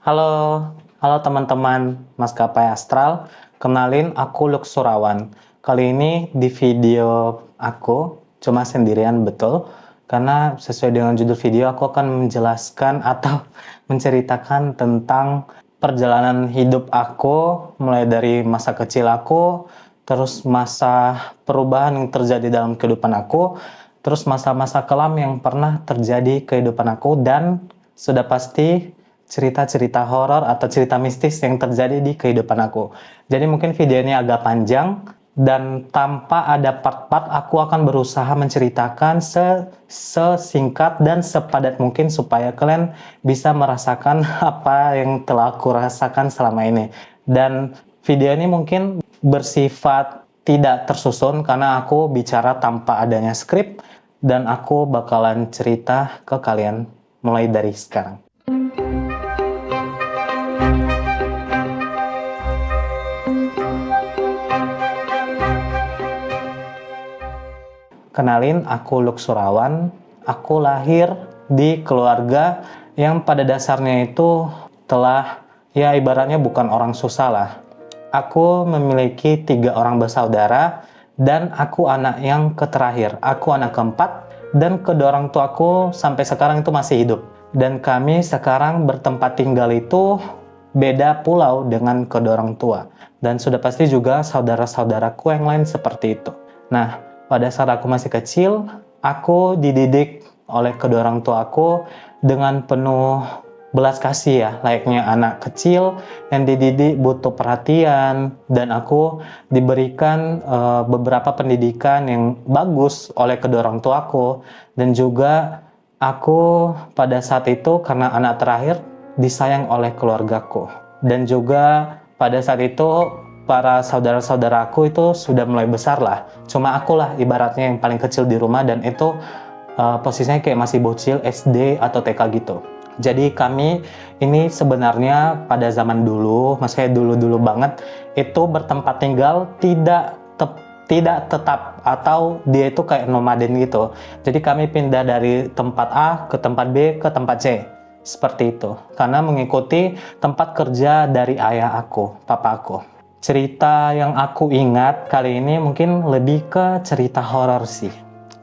Halo, halo teman-teman Maskapai Astral. Kenalin, aku Luk Surawan. Kali ini di video aku cuma sendirian, betul. Karena sesuai dengan judul video, aku akan menjelaskan atau menceritakan tentang perjalanan hidup aku, mulai dari masa kecil aku, terus masa perubahan yang terjadi dalam kehidupan aku, terus masa-masa kelam yang pernah terjadi kehidupan aku, dan sudah pasti cerita-cerita horor atau cerita mistis yang terjadi di kehidupan aku. Jadi mungkin video ini agak panjang dan tanpa ada part-part aku akan berusaha menceritakan sesingkat dan sepadat mungkin supaya kalian bisa merasakan apa yang telah aku rasakan selama ini. Dan video ini mungkin bersifat tidak tersusun karena aku bicara tanpa adanya skrip dan aku bakalan cerita ke kalian mulai dari sekarang. Kenalin, aku Luk Surawan. Aku lahir di keluarga yang pada dasarnya itu telah, ya ibaratnya bukan orang susah lah. Aku memiliki 3 orang bersaudara dan aku anak yang terakhir. Aku anak keempat dan kedua orang tuaku sampai sekarang itu masih hidup. Dan kami sekarang bertempat tinggal itu beda pulau dengan kedua orang tua. Dan sudah pasti juga saudara-saudaraku yang lain seperti itu. Nah, pada saat aku masih kecil, aku dididik oleh kedua orang tua aku dengan penuh belas kasih ya, layaknya anak kecil yang dididik butuh perhatian, dan aku diberikan beberapa pendidikan yang bagus oleh kedua orang tua aku. Dan juga aku pada saat itu karena anak terakhir disayang oleh keluargaku. Dan juga pada saat itu para saudara-saudaraku itu sudah mulai besar lah. Cuma akulah ibaratnya yang paling kecil di rumah, dan itu posisinya kayak masih bocil SD atau TK gitu. Jadi kami ini sebenarnya pada zaman dulu, maksudnya dulu-dulu banget, itu bertempat tinggal tidak tetap, atau dia itu kayak nomaden gitu. Jadi kami pindah dari tempat A ke tempat B ke tempat C. Seperti itu. Karena mengikuti tempat kerja dari ayah aku, papa aku. Cerita yang aku ingat kali ini mungkin lebih ke cerita horor sih.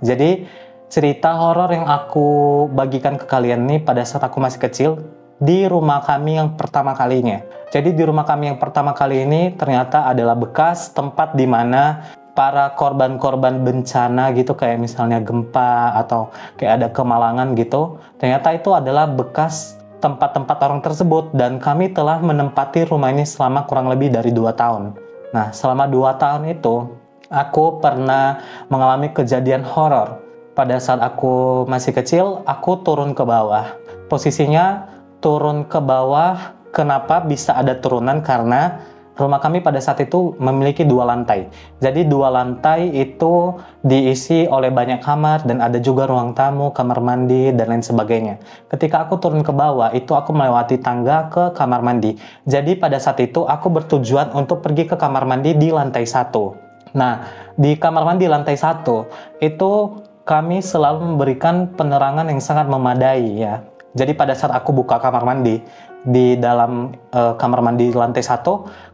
Jadi cerita horor yang aku bagikan ke kalian nih pada saat aku masih kecil di rumah kami yang pertama kalinya. Jadi di rumah kami yang pertama kali ini ternyata adalah bekas tempat di mana para korban-korban bencana gitu, kayak misalnya gempa atau kayak ada kemalangan gitu. Ternyata itu adalah bekas tempat-tempat orang tersebut, dan kami telah menempati rumah ini selama kurang lebih dari 2 tahun. Nah, selama 2 tahun itu, aku pernah mengalami kejadian horor. Pada saat aku masih kecil, aku turun ke bawah. Posisinya turun ke bawah, kenapa bisa ada turunan? Karena rumah kami pada saat itu memiliki 2 lantai. Jadi 2 lantai itu diisi oleh banyak kamar, dan ada juga ruang tamu, kamar mandi, dan lain sebagainya. Ketika aku turun ke bawah, itu aku melewati tangga ke kamar mandi. Jadi pada saat itu aku bertujuan untuk pergi ke kamar mandi di lantai 1. Nah, di kamar mandi lantai 1, itu kami selalu memberikan penerangan yang sangat memadai ya. Jadi pada saat aku buka kamar mandi, di dalam kamar mandi lantai 1,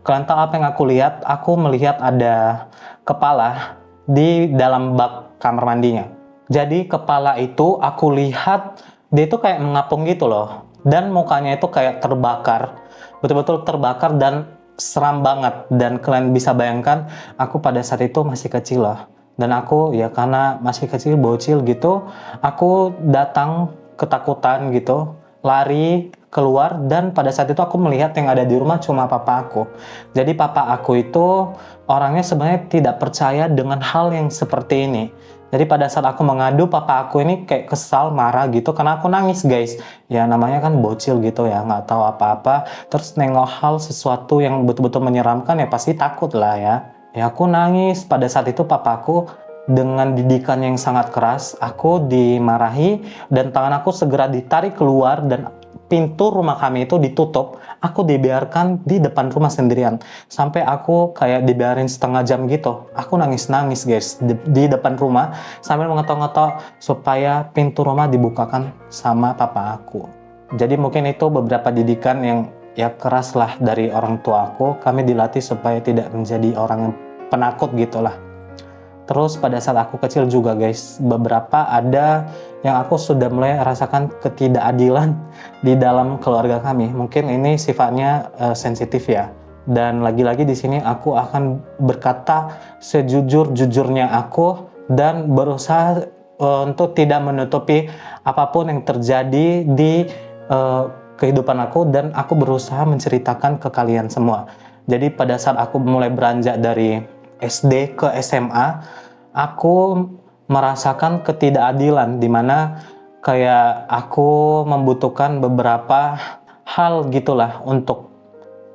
kalian tahu apa yang aku lihat? Aku melihat ada kepala di dalam bak kamar mandinya. Jadi kepala itu aku lihat dia itu kayak mengapung gitu loh, dan mukanya itu kayak terbakar, betul-betul terbakar dan seram banget. Dan kalian bisa bayangkan aku pada saat itu masih kecil loh, dan aku ya karena masih kecil bocil gitu, aku datang ketakutan gitu, lari keluar, dan pada saat itu aku melihat yang ada di rumah cuma papa aku. Jadi papa aku itu orangnya sebenarnya tidak percaya dengan hal yang seperti ini. Jadi pada saat aku mengadu, papa aku ini kayak kesal, marah gitu karena aku nangis guys. Ya namanya kan bocil gitu ya, nggak tahu apa-apa. Terus nengok hal sesuatu yang betul-betul menyeramkan ya pasti takut lah ya. Ya aku nangis. Pada saat itu papaku dengan didikan yang sangat keras, aku dimarahi dan tangan aku segera ditarik keluar, dan pintu rumah kami itu ditutup. Aku dibiarkan di depan rumah sendirian sampai aku kayak dibiarin setengah jam gitu. Aku nangis-nangis guys di depan rumah sambil mengetok-ngetok supaya pintu rumah dibukakan sama papa aku. Jadi mungkin itu beberapa didikan yang ya keras lah dari orang tua aku. Kami dilatih supaya tidak menjadi orang yang penakut gitulah. Terus pada saat aku kecil juga guys, beberapa ada yang aku sudah mulai rasakan ketidakadilan di dalam keluarga kami. Mungkin ini sifatnya sensitif ya. Dan lagi-lagi di sini aku akan berkata sejujur-jujurnya aku dan berusaha untuk tidak menutupi apapun yang terjadi di kehidupan aku, dan aku berusaha menceritakan ke kalian semua. Jadi pada saat aku mulai beranjak dari SD ke SMA, aku merasakan ketidakadilan di mana kayak aku membutuhkan beberapa hal gitulah untuk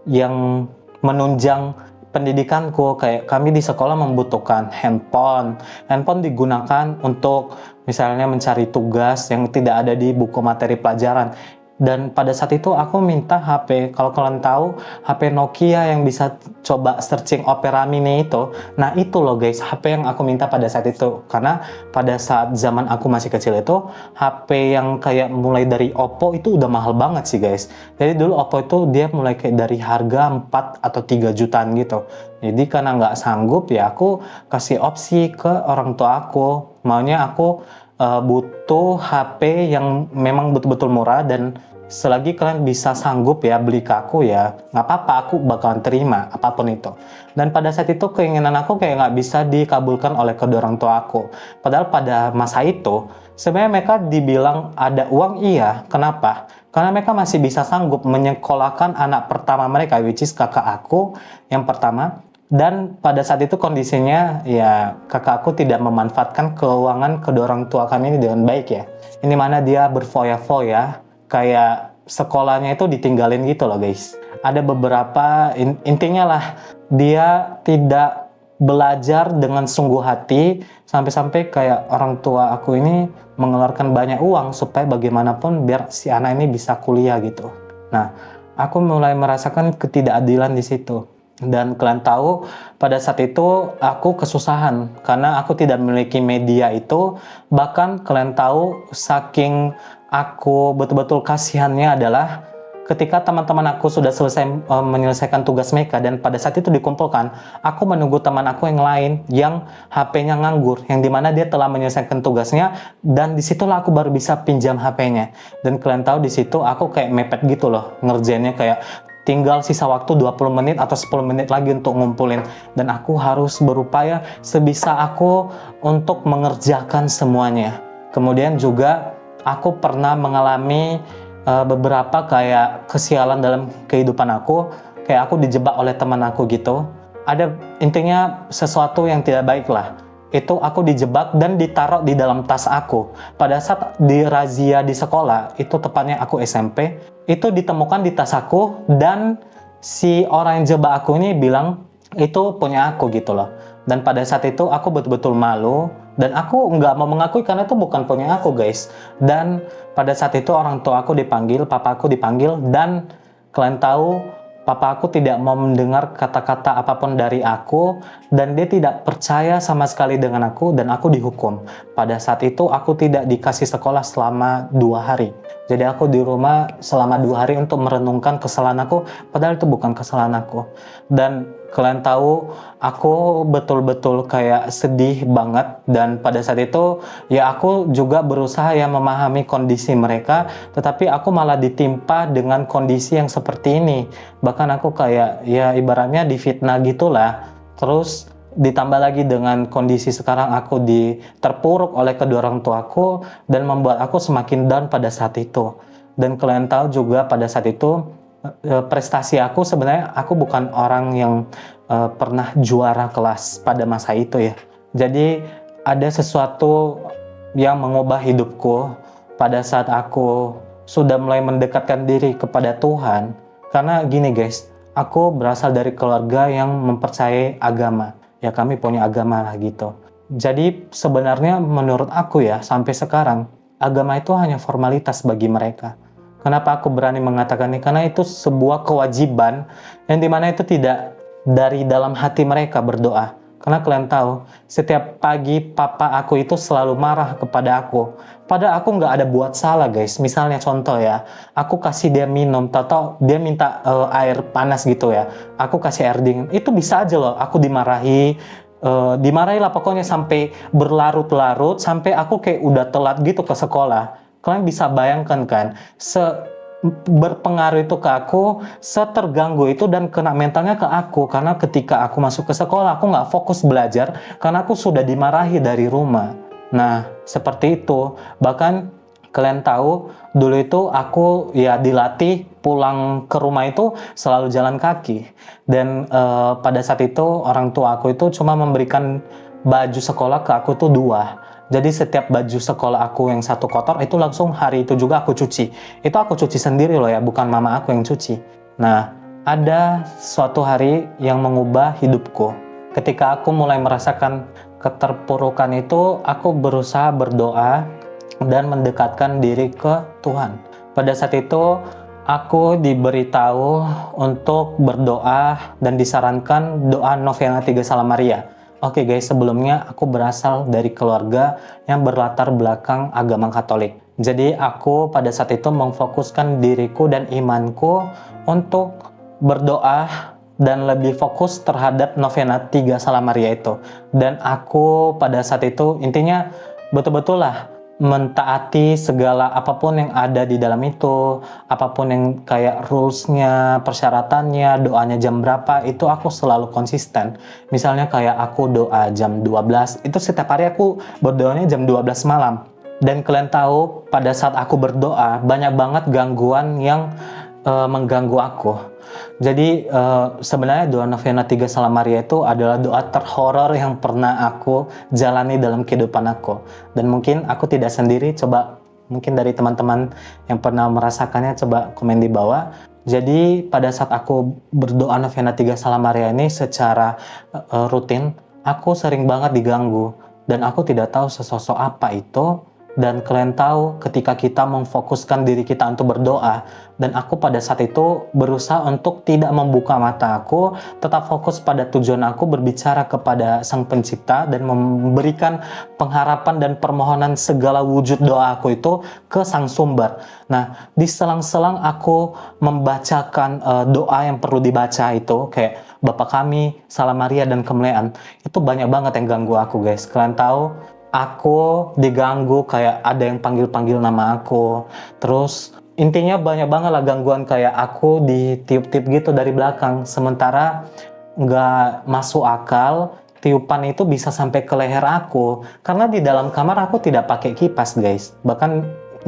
yang menunjang pendidikanku. Kayak kami di sekolah membutuhkan handphone digunakan untuk misalnya mencari tugas yang tidak ada di buku materi pelajaran. Dan pada saat itu aku minta HP, kalau kalian tahu HP Nokia yang bisa coba searching Opera Mini itu, nah itu loh guys HP yang aku minta pada saat itu. Karena pada saat zaman aku masih kecil itu HP yang kayak mulai dari Oppo itu udah mahal banget sih guys. Jadi dulu Oppo itu dia mulai kayak dari harga 4 atau 3 jutaan gitu. Jadi karena nggak sanggup ya aku kasih opsi ke orang tua aku, maunya aku butuh HP yang memang betul-betul murah, dan selagi kalian bisa sanggup ya beli ke aku ya nggak apa-apa, aku bakalan terima apapun itu. Dan pada saat itu keinginan aku kayak nggak bisa dikabulkan oleh kedua orang tua aku. Padahal pada masa itu sebenarnya mereka dibilang ada uang, iya. Kenapa? Karena mereka masih bisa sanggup menyekolahkan anak pertama mereka, which is kakak aku yang pertama. Dan pada saat itu kondisinya ya kakak aku tidak memanfaatkan keuangan kedua orang tua kami ini dengan baik ya. Ini mana dia berfoya-foya, kayak sekolahnya itu ditinggalin gitu loh guys. Ada beberapa intinya lah dia tidak belajar dengan sungguh hati, sampai-sampai kayak orang tua aku ini mengeluarkan banyak uang supaya bagaimanapun biar si anak ini bisa kuliah gitu. Nah, aku mulai merasakan ketidakadilan di situ. Dan kalian tahu pada saat itu aku kesusahan karena aku tidak memiliki media itu. Bahkan kalian tahu saking aku betul-betul kasihannya adalah ketika teman-teman aku sudah selesai menyelesaikan tugas mereka dan pada saat itu dikumpulkan, aku menunggu teman aku yang lain yang HP-nya nganggur, yang dimana dia telah menyelesaikan tugasnya, dan disitulah aku baru bisa pinjam HP-nya. Dan kalian tahu di situ aku kayak mepet gitu loh ngerjainnya, kayak tinggal sisa waktu 20 menit atau 10 menit lagi untuk ngumpulin, dan aku harus berupaya sebisa aku untuk mengerjakan semuanya. Kemudian juga aku pernah mengalami beberapa kayak kesialan dalam kehidupan aku, kayak aku dijebak oleh teman aku gitu. Ada intinya sesuatu yang tidak baik lah. Itu aku dijebak dan ditaruh di dalam tas aku. Pada saat di razia di sekolah, itu tepatnya aku SMP, itu ditemukan di tas aku, dan si orang yang jebak aku ini bilang itu punya aku gitu loh. Dan pada saat itu aku betul-betul malu, dan aku nggak mau mengakui karena itu bukan punya aku guys. Dan pada saat itu orang tua aku dipanggil, papa aku dipanggil, dan kalian tahu papa aku tidak mau mendengar kata-kata apapun dari aku, dan dia tidak percaya sama sekali dengan aku, dan aku dihukum. Pada saat itu aku tidak dikasih sekolah selama 2 hari. Jadi aku di rumah selama 2 hari untuk merenungkan kesalahan aku, padahal itu bukan kesalahan aku. Dan kalian tahu aku betul-betul kayak sedih banget, dan pada saat itu ya aku juga berusaha ya memahami kondisi mereka, tetapi aku malah ditimpa dengan kondisi yang seperti ini. Bahkan aku kayak ya ibaratnya difitnah gitulah. Terus ditambah lagi dengan kondisi sekarang aku terpuruk oleh kedua orang tuaku, dan membuat aku semakin down pada saat itu. Dan kalian tahu juga pada saat itu prestasi aku, sebenarnya aku bukan orang yang pernah juara kelas pada masa itu ya. Jadi ada sesuatu yang mengubah hidupku pada saat aku sudah mulai mendekatkan diri kepada Tuhan. Karena gini guys, aku berasal dari keluarga yang mempercayai agama. Ya kami punya agama lah gitu. Jadi sebenarnya menurut aku ya sampai sekarang agama itu hanya formalitas bagi mereka. Kenapa aku berani mengatakan ini? Karena itu sebuah kewajiban yang dimana itu tidak dari dalam hati mereka berdoa. Karena kalian tahu, setiap pagi papa aku itu selalu marah kepada aku. Padahal aku nggak ada buat salah guys. Misalnya contoh ya, aku kasih dia minum, atau dia minta air panas gitu ya. Aku kasih air dingin. Itu bisa aja loh, aku dimarahi. Dimarahi lah pokoknya sampai berlarut-larut, sampai aku kayak udah telat gitu ke sekolah. Kalian bisa bayangkan kan, berpengaruh itu ke aku, seterganggu itu dan kena mentalnya ke aku. Karena ketika aku masuk ke sekolah, aku nggak fokus belajar karena aku sudah dimarahi dari rumah. Nah, seperti itu. Bahkan kalian tahu, dulu itu aku ya dilatih pulang ke rumah itu selalu jalan kaki. Dan pada saat itu orang tua aku itu cuma memberikan baju sekolah ke aku tuh 2. Jadi setiap baju sekolah aku yang satu kotor itu langsung hari itu juga aku cuci. Itu aku cuci sendiri loh ya, bukan mama aku yang cuci. Nah, ada suatu hari yang mengubah hidupku. Ketika aku mulai merasakan keterpurukan itu, aku berusaha berdoa dan mendekatkan diri ke Tuhan. Pada saat itu, aku diberitahu untuk berdoa dan disarankan doa Novena 3 Salam Maria. Oke guys, sebelumnya aku berasal dari keluarga yang berlatar belakang agama Katolik. Jadi aku pada saat itu memfokuskan diriku dan imanku untuk berdoa dan lebih fokus terhadap Novena 3 Salam Maria itu. Dan aku pada saat itu intinya betul-betul lah mentaati segala apapun yang ada di dalam itu, apapun yang kayak rulesnya, persyaratannya, doanya jam berapa, itu aku selalu konsisten. Misalnya kayak aku doa jam 12, itu setiap hari aku berdoanya jam 12 malam. Dan kalian tahu, pada saat aku berdoa, banyak banget gangguan yang mengganggu aku. Jadi sebenarnya doa Novena 3 Salam Maria itu adalah doa terhoror yang pernah aku jalani dalam kehidupan aku. Dan mungkin aku tidak sendiri, coba mungkin dari teman-teman yang pernah merasakannya coba komen di bawah. Jadi pada saat aku berdoa Novena 3 Salam Maria ini secara rutin, aku sering banget diganggu. Dan aku tidak tahu sesosok apa itu. Dan kalian tahu ketika kita memfokuskan diri kita untuk berdoa, dan aku pada saat itu berusaha untuk tidak membuka mata aku, tetap fokus pada tujuan aku berbicara kepada Sang Pencipta dan memberikan pengharapan dan permohonan segala wujud doa aku itu ke Sang Sumber. Nah, di selang-selang aku membacakan doa yang perlu dibaca itu, kayak Bapa Kami, Salam Maria, dan Kemuliaan, itu banyak banget yang ganggu aku guys. Kalian tahu, aku diganggu kayak ada yang panggil-panggil nama aku. Terus intinya banyak banget lah gangguan, kayak aku ditiup-tiup gitu dari belakang. Sementara nggak masuk akal, tiupan itu bisa sampai ke leher aku. Karena di dalam kamar aku tidak pakai kipas guys. Bahkan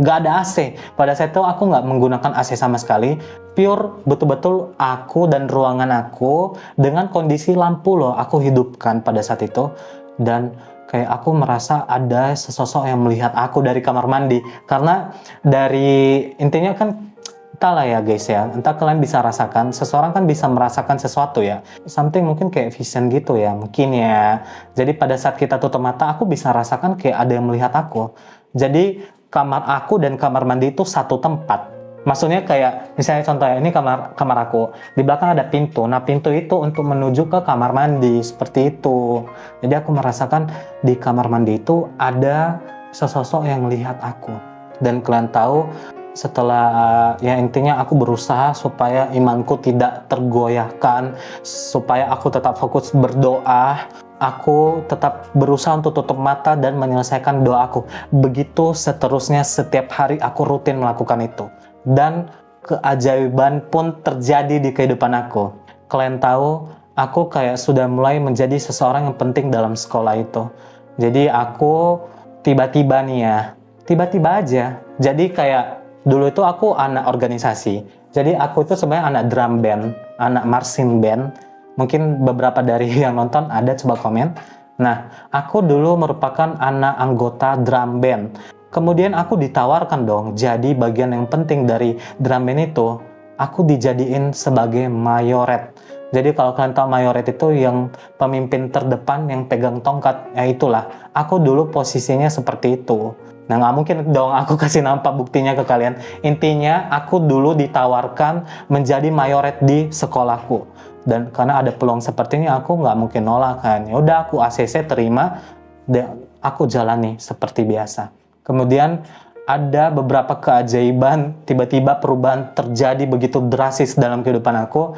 nggak ada AC. Pada saat itu aku nggak menggunakan AC sama sekali. Pure betul-betul aku dan ruangan aku dengan kondisi lampu loh aku hidupkan pada saat itu. Dan kayak aku merasa ada sesosok yang melihat aku dari kamar mandi. Karena dari intinya kan, entahlah ya guys ya, entah kalian bisa rasakan, seseorang kan bisa merasakan sesuatu ya, something mungkin kayak vision gitu ya, mungkin ya. Jadi pada saat kita tutup mata, aku bisa rasakan kayak ada yang melihat aku. Jadi kamar aku dan kamar mandi itu satu tempat. Maksudnya kayak misalnya contohnya ini kamar aku, di belakang ada pintu. Nah, pintu itu untuk menuju ke kamar mandi seperti itu. Jadi aku merasakan di kamar mandi itu ada sesosok yang melihat aku. Dan kalian tahu, setelah ya intinya aku berusaha supaya imanku tidak tergoyahkan, supaya aku tetap fokus berdoa. Aku tetap berusaha untuk tutup mata dan menyelesaikan doaku. Begitu seterusnya, setiap hari aku rutin melakukan itu. Dan keajaiban pun terjadi di kehidupan aku. Kalian tahu, aku kayak sudah mulai menjadi seseorang yang penting dalam sekolah itu. Jadi aku tiba-tiba nih ya, tiba-tiba aja. Jadi kayak dulu itu aku anak organisasi. Jadi aku itu sebenarnya anak drum band, anak marching band. Mungkin beberapa dari yang nonton ada, coba komen. Nah, aku dulu merupakan anak anggota drum band. Kemudian aku ditawarkan dong jadi bagian yang penting dari drum band itu. Aku dijadiin sebagai mayoret. Jadi kalau kalian tahu mayoret itu yang pemimpin terdepan yang pegang tongkat, ya itulah. Aku dulu posisinya seperti itu. Nah nggak mungkin dong aku kasih nampak buktinya ke kalian. Intinya aku dulu ditawarkan menjadi mayoret di sekolahku. Dan karena ada peluang seperti ini aku nggak mungkin nolak kan. Ya udah aku ACC terima dan aku jalani seperti biasa. Kemudian ada beberapa keajaiban, tiba-tiba perubahan terjadi begitu drastis dalam kehidupan aku.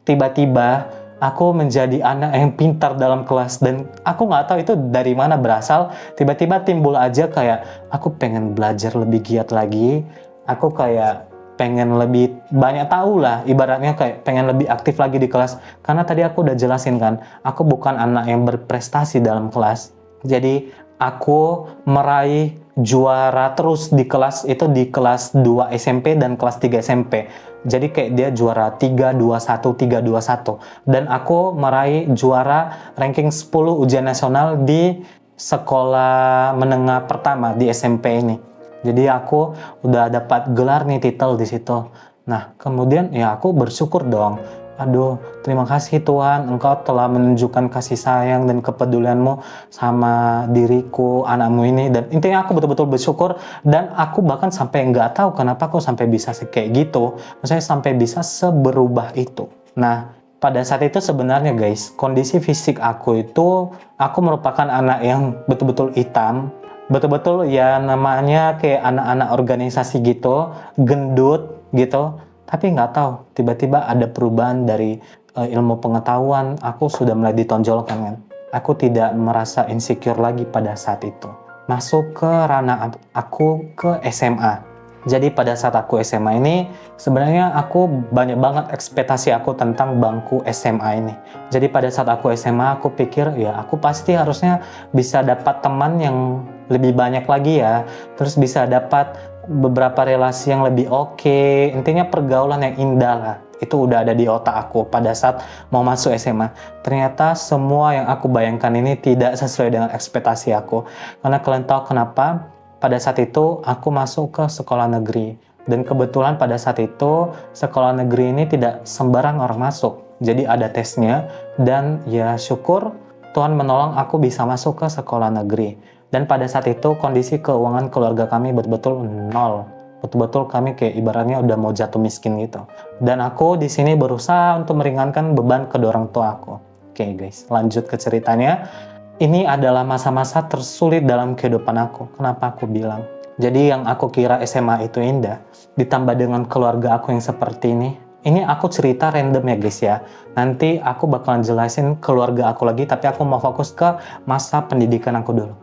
Tiba-tiba aku menjadi anak yang pintar dalam kelas dan aku nggak tahu itu dari mana berasal. Tiba-tiba timbul aja kayak aku pengen belajar lebih giat lagi. Aku kayak pengen lebih banyak tahu lah, ibaratnya kayak pengen lebih aktif lagi di kelas. Karena tadi aku udah jelasin kan, aku bukan anak yang berprestasi dalam kelas. Jadi aku meraih juara terus di kelas itu di kelas 2 SMP dan kelas 3 SMP. Jadi kayak dia juara 321 321 dan aku meraih juara ranking 10 ujian nasional di sekolah menengah pertama di SMP ini. Jadi aku udah dapat gelar nih, titel di situ. Nah, kemudian ya aku bersyukur dong. Aduh, terima kasih Tuhan, Engkau telah menunjukkan kasih sayang dan kepedulianmu sama diriku, anakmu ini. Dan intinya aku betul-betul bersyukur dan aku bahkan sampai nggak tahu kenapa aku sampai bisa kayak gitu. Maksudnya sampai bisa seberubah itu. Nah, pada saat itu sebenarnya guys, kondisi fisik aku itu, aku merupakan anak yang betul-betul hitam. Betul-betul ya namanya kayak anak-anak organisasi gitu, gendut gitu. Tapi nggak tahu, tiba-tiba ada perubahan dari ilmu pengetahuan, aku sudah mulai ditonjolkan kan. Aku tidak merasa insecure lagi pada saat itu. Masuk ke ranah aku ke SMA. Jadi pada saat aku SMA ini, sebenarnya aku banyak banget ekspektasi aku tentang bangku SMA ini. Jadi pada saat aku SMA, aku pikir ya aku pasti harusnya bisa dapat teman yang lebih banyak lagi ya. Terus bisa dapat beberapa relasi yang lebih oke. Intinya pergaulan yang indah lah. Itu udah ada di otak aku pada saat mau masuk SMA. Ternyata semua yang aku bayangkan ini tidak sesuai dengan ekspektasi aku. Karena kalian tahu kenapa? Pada saat itu aku masuk ke sekolah negeri. Dan kebetulan pada saat itu sekolah negeri ini tidak sembarang orang masuk. Jadi ada tesnya dan ya syukur Tuhan menolong aku bisa masuk ke sekolah negeri. Dan pada saat itu kondisi keuangan keluarga kami betul-betul nol. Betul-betul kami kayak ibaratnya udah mau jatuh miskin gitu. Dan aku di sini berusaha untuk meringankan beban kedua orang tua aku. Oke guys, lanjut ke ceritanya. Ini adalah masa-masa tersulit dalam kehidupan aku. Kenapa aku bilang? Jadi yang aku kira SMA itu indah, ditambah dengan keluarga aku yang seperti ini. Ini aku cerita random ya guys ya. Nanti aku bakalan jelasin keluarga aku lagi, tapi aku mau fokus ke masa pendidikan aku dulu.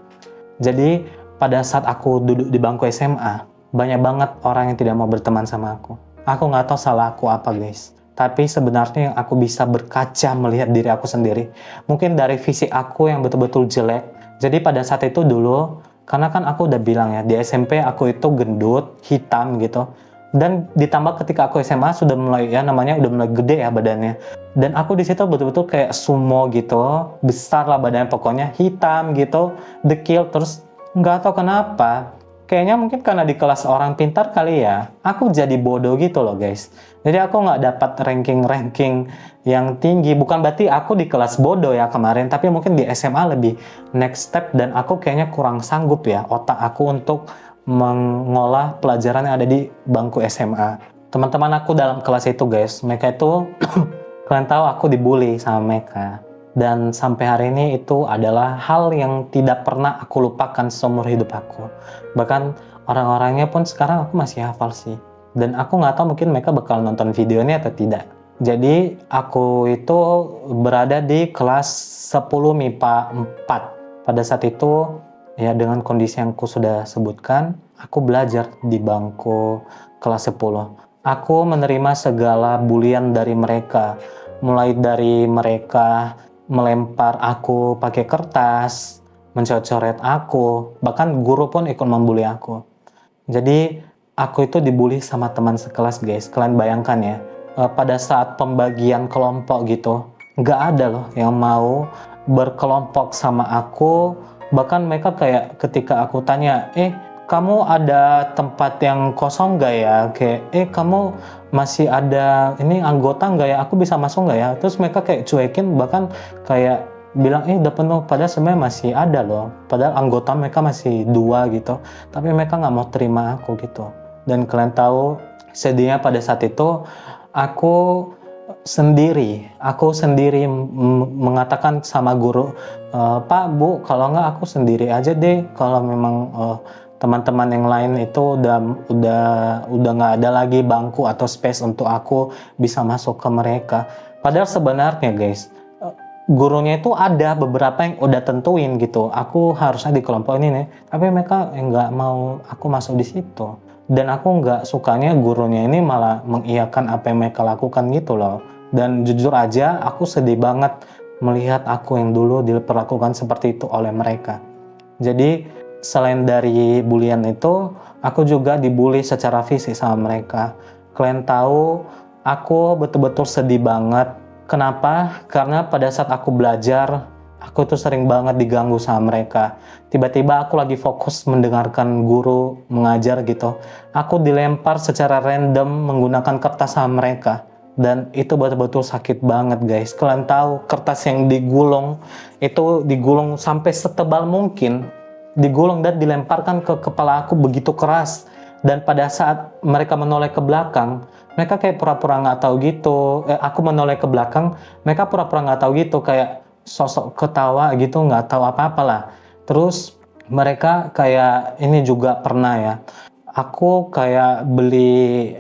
Jadi pada saat aku duduk di bangku SMA, banyak banget orang yang tidak mau berteman sama aku. Aku nggak tahu salah aku apa guys. Tapi sebenarnya yang aku bisa berkaca melihat diri aku sendiri. Mungkin dari fisik aku yang betul-betul jelek. Jadi pada saat itu dulu, karena kan aku udah bilang ya, di SMP aku itu gendut, hitam gitu. Dan ditambah ketika aku SMA sudah mulai ya namanya udah mulai gede ya badannya. Dan aku di situ betul-betul kayak sumo gitu, besar lah badannya pokoknya, hitam gitu, dekil terus nggak tahu kenapa. Kayaknya mungkin karena di kelas orang pintar kali ya, aku jadi bodoh gitu loh guys. Jadi aku nggak dapat ranking-ranking yang tinggi. Bukan berarti aku di kelas bodoh ya kemarin, tapi mungkin di SMA lebih next step dan aku kayaknya kurang sanggup ya otak aku untuk mengolah pelajaran yang ada di bangku SMA. Teman-teman aku dalam kelas itu guys, mereka itu kalian tahu aku dibully sama mereka. Dan sampai hari ini itu adalah hal yang tidak pernah aku lupakan seumur hidup aku. Bahkan orang-orangnya pun sekarang aku masih hafal sih. Dan aku nggak tahu mungkin mereka bakal nonton video ini atau tidak. Jadi aku itu berada di kelas 10 MIPA 4. Pada saat itu ya dengan kondisi yang aku sudah sebutkan, aku belajar di bangku kelas 10. Aku menerima segala bulian dari mereka. Mulai dari mereka melempar aku pakai kertas, mencoret-coret aku, bahkan guru pun ikut membuli aku. Jadi aku itu dibully sama teman sekelas guys. Kalian bayangkan ya, pada saat pembagian kelompok gitu, nggak ada loh yang mau berkelompok sama aku. Bahkan mereka kayak ketika aku tanya, kamu ada tempat yang kosong nggak ya? Kayak, kamu masih ada ini anggota nggak ya? Aku bisa masuk nggak ya? Terus mereka kayak cuekin, bahkan kayak bilang, udah penuh. Padahal sebenarnya masih ada loh. Padahal anggota mereka masih 2 gitu. Tapi mereka nggak mau terima aku gitu. Dan kalian tahu, sedihnya pada saat itu, aku sendiri mengatakan sama guru, Pak, Bu, kalau nggak aku sendiri aja deh. Kalau memang teman-teman yang lain itu udah nggak ada lagi bangku atau space untuk aku bisa masuk ke mereka. Padahal sebenarnya guys, gurunya itu ada beberapa yang udah tentuin gitu, aku harusnya di kelompok ini nih, tapi mereka nggak mau aku masuk di situ. Dan aku nggak sukanya gurunya ini malah mengiyakan apa yang mereka lakukan gitu loh. Dan jujur aja aku sedih banget melihat aku yang dulu diperlakukan seperti itu oleh mereka. Jadi selain dari bulian itu, aku juga dibully secara fisik sama mereka. Kalian tahu, aku betul-betul sedih banget. Kenapa? Karena pada saat aku belajar, aku tuh sering banget diganggu sama mereka. Tiba-tiba aku lagi fokus mendengarkan guru mengajar gitu, aku dilempar secara random menggunakan kertas sama mereka. Dan itu betul-betul sakit banget guys. Kalian tahu, kertas yang digulung, itu digulung sampai setebal mungkin, digulung dan dilemparkan ke kepala aku begitu keras. Dan pada saat mereka menoleh ke belakang, mereka kayak pura-pura nggak tahu gitu. Aku menoleh ke belakang, mereka pura-pura nggak tahu gitu, kayak sosok ketawa gitu, nggak tahu apa-apa lah. Terus mereka kayak ini juga pernah ya, aku kayak beli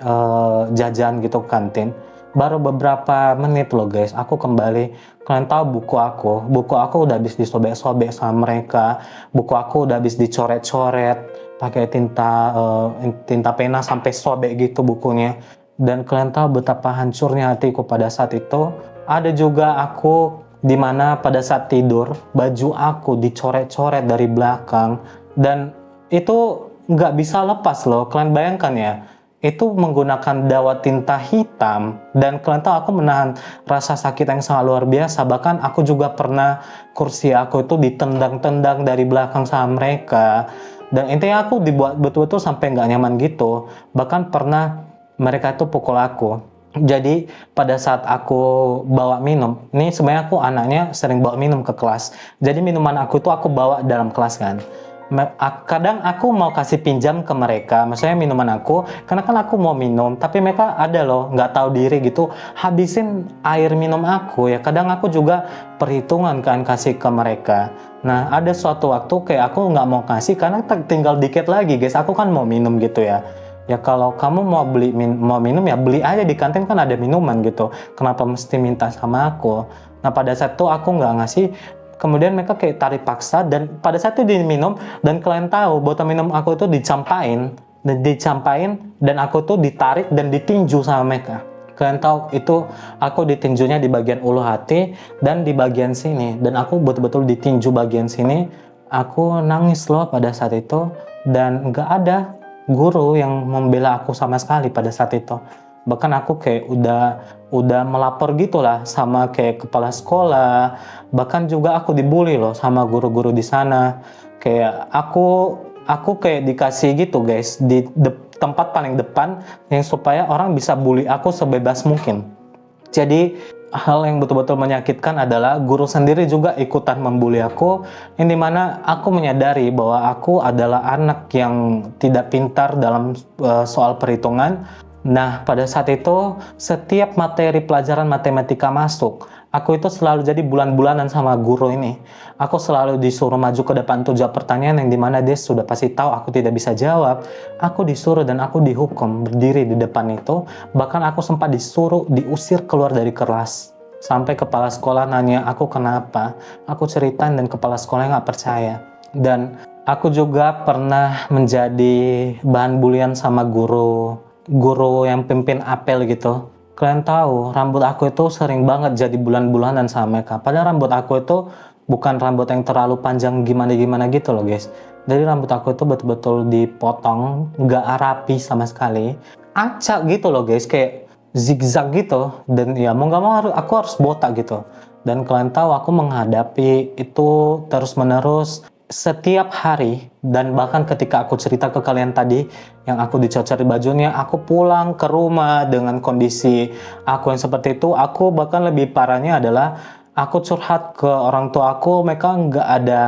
jajan gitu ke kantin. Baru beberapa menit loh guys, aku kembali. Kalian tahu buku aku udah habis disobek-sobek sama mereka. Buku aku udah habis dicoret-coret pakai tinta pena sampai sobek gitu bukunya. Dan kalian tahu betapa hancurnya hatiku pada saat itu. Ada juga aku dimana pada saat tidur, baju aku dicoret-coret dari belakang. Dan itu nggak bisa lepas loh, kalian bayangkan ya. Itu menggunakan dawat tinta hitam, dan kalian tahu aku menahan rasa sakit yang sangat luar biasa. Bahkan aku juga pernah kursi aku itu ditendang-tendang dari belakang sama mereka, dan intinya aku dibuat betul-betul sampai nggak nyaman gitu. Bahkan pernah mereka itu pukul aku. Jadi pada saat aku bawa minum, ini sebenarnya aku anaknya sering bawa minum ke kelas, jadi minuman aku itu aku bawa dalam kelas kan. Kadang aku mau kasih pinjam ke mereka, maksudnya minuman aku, karena kan aku mau minum, tapi mereka ada loh, nggak tahu diri gitu, habisin air minum aku ya. Kadang aku juga perhitungan kan kasih ke mereka. Nah ada suatu waktu kayak aku nggak mau kasih karena tinggal dikit lagi guys, aku kan mau minum gitu ya. Ya kalau kamu mau mau minum ya beli aja di kantin, kan ada minuman gitu, kenapa mesti minta sama aku. Nah pada saat itu aku nggak ngasih. Kemudian mereka kayak tarik paksa, dan pada saat itu diminum, dan kalian tahu botol minum aku itu dicampain dan aku tuh ditarik dan ditinju sama mereka. Kalian tahu itu aku ditinjunya di bagian ulu hati dan di bagian sini, dan aku betul-betul ditinju bagian sini. Aku nangis loh pada saat itu, dan nggak ada guru yang membela aku sama sekali pada saat itu. Bahkan aku kayak udah melapor gitulah sama kayak kepala sekolah. Bahkan juga aku dibully loh sama guru-guru di sana. Kayak aku kayak dikasih gitu guys di tempat paling depan, yang supaya orang bisa bully aku sebebas mungkin. Jadi hal yang betul-betul menyakitkan adalah guru sendiri juga ikutan membuli aku, yang dimana aku menyadari bahwa aku adalah anak yang tidak pintar dalam soal perhitungan. Nah pada saat itu setiap materi pelajaran matematika masuk, aku itu selalu jadi bulan-bulanan sama guru ini. Aku selalu disuruh maju ke depan untuk jawab pertanyaan yang dimana dia sudah pasti tahu aku tidak bisa jawab. Aku disuruh dan aku dihukum berdiri di depan itu. Bahkan aku sempat disuruh diusir keluar dari kelas. Sampai kepala sekolah nanya aku kenapa. Aku ceritain dan kepala sekolahnya nggak percaya. Dan aku juga pernah menjadi bahan bulian sama guru yang pimpin apel gitu. Kalian tahu, rambut aku itu sering banget jadi bulan-bulanan sama mereka. Padahal rambut aku itu bukan rambut yang terlalu panjang gimana-gimana gitu loh guys. Jadi rambut aku itu betul-betul dipotong, nggak rapi sama sekali. Acak gitu loh guys, kayak zigzag gitu. Dan ya mau nggak mau aku harus botak gitu. Dan kalian tahu aku menghadapi itu terus-menerus. setiap hari, dan bahkan ketika aku cerita ke kalian tadi yang aku dicocori bajunya, aku pulang ke rumah dengan kondisi aku yang seperti itu. Aku bahkan lebih parahnya adalah aku curhat ke orang tua aku, mereka nggak ada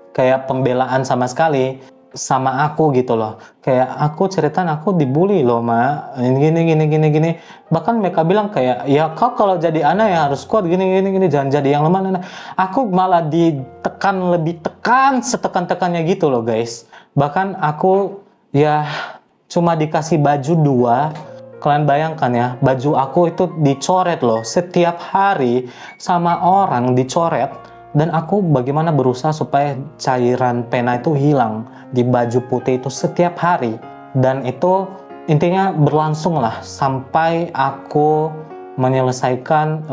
kayak pembelaan sama sekali sama aku gitu loh. Kayak aku ceritain aku dibully loh ma, gini. Bahkan mereka bilang kayak, ya kau kalau jadi anak ya harus kuat gini, jangan jadi yang lemah. Aku malah ditekan, lebih tekan setekan-tekannya gitu loh guys. Bahkan aku ya cuma dikasih baju 2. Kalian bayangkan ya, baju aku itu dicoret loh setiap hari sama orang, dicoret. Dan aku bagaimana berusaha supaya cairan pena itu hilang di baju putih itu setiap hari. Dan itu intinya berlangsung lah sampai aku menyelesaikan